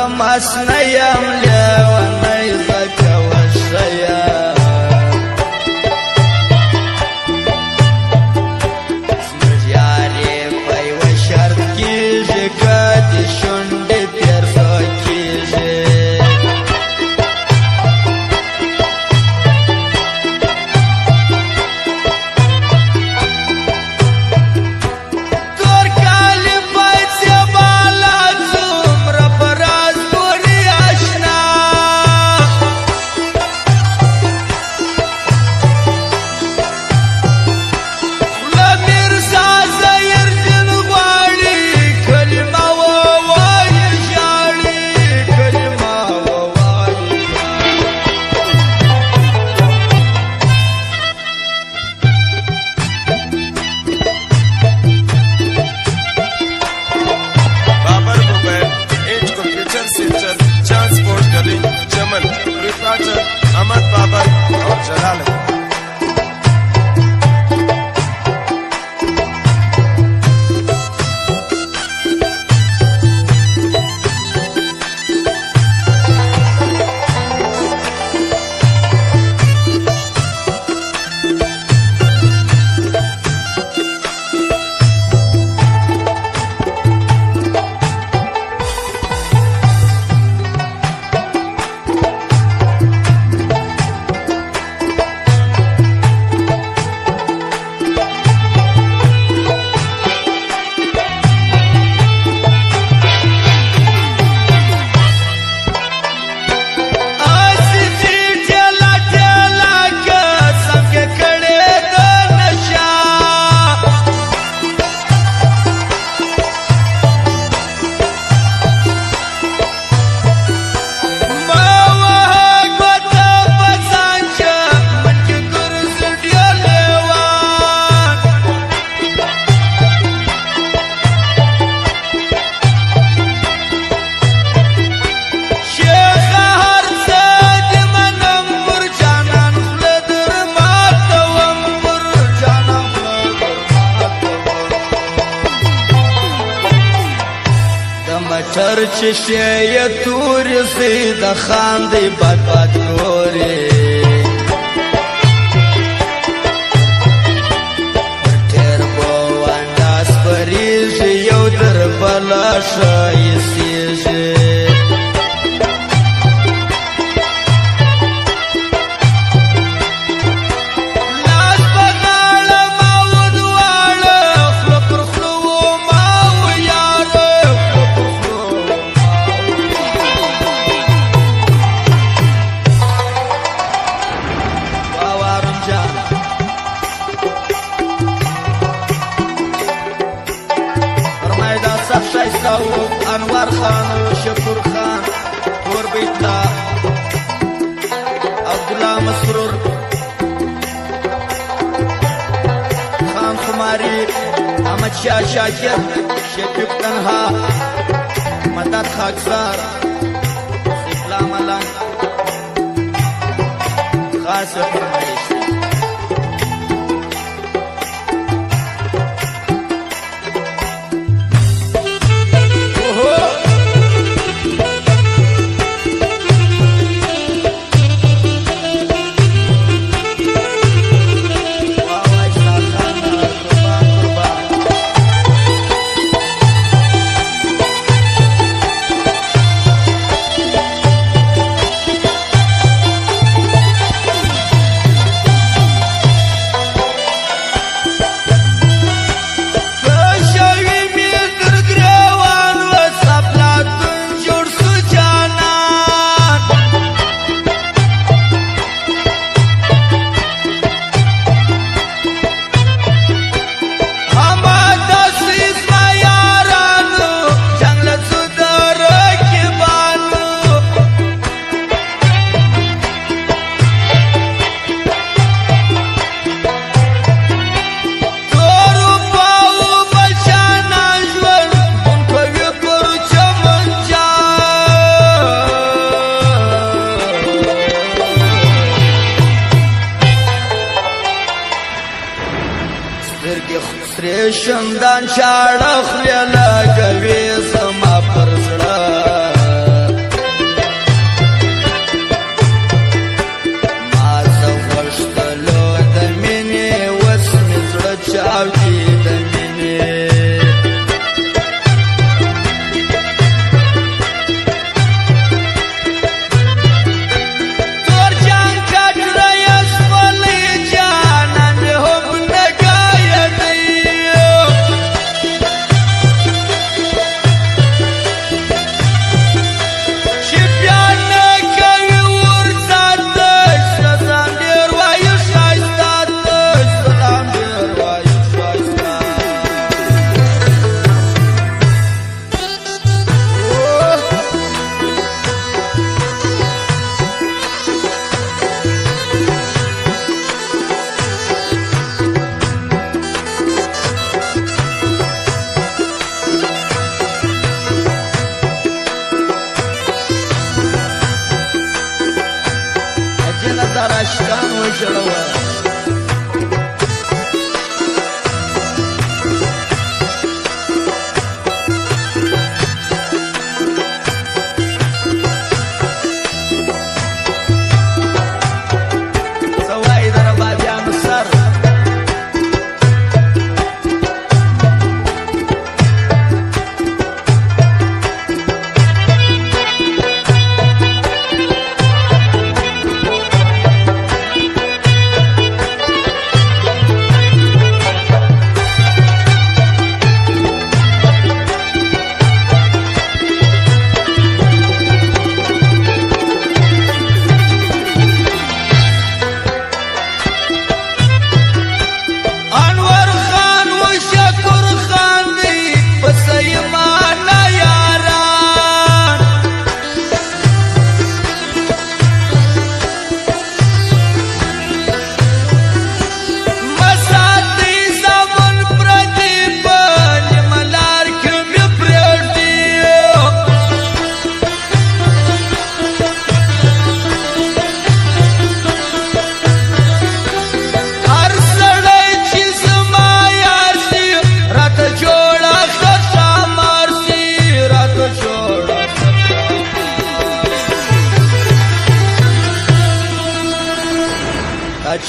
مسنه یم لیونی ځکه وشه یم زموږ یارې په یوه شرط کېږي که د شونډې پیرزو کېږي احمد بابر اور جلال مټر چې شی تورې سي د خاندې بد بد ګورې ټربو انداز پریږي یو در بله ښایسېږي انوار خان شکر خان تور بیتا عبدالله مسرور خان خماری احمد شاه شاکر شکیب تنها مدد خاکسار سیفلا ملنگ خاص فرمایش شمدان شاړه خولې لګوي زما پر زړه دا راشدان وشړوه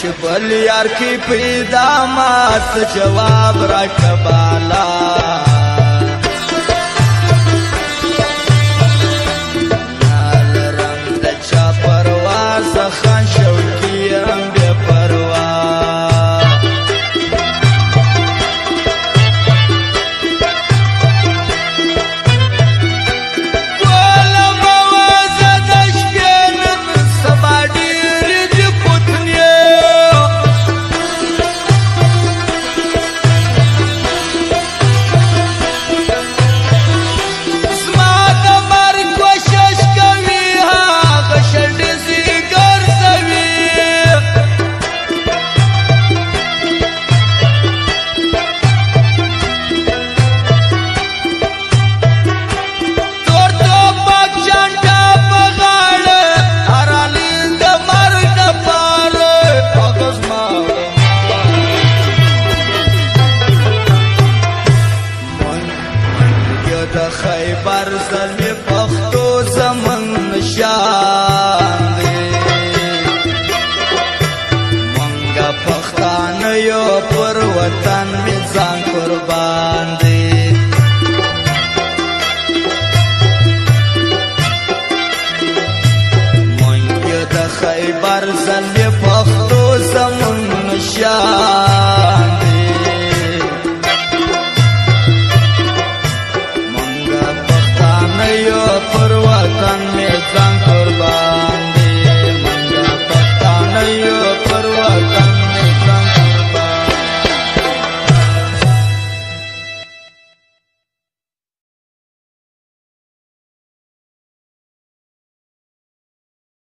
چې بل یار کی پیدا مات جواب را کبالا نال رنگ د چا پرواز خان شوقی هم بے پروا خیبر زلمی پختو زمن نشان دی منگا پختان یو پر وطن می ځان قربان دی منگا د خیبر زلمی پختو زمن نشان دی پر وطن میں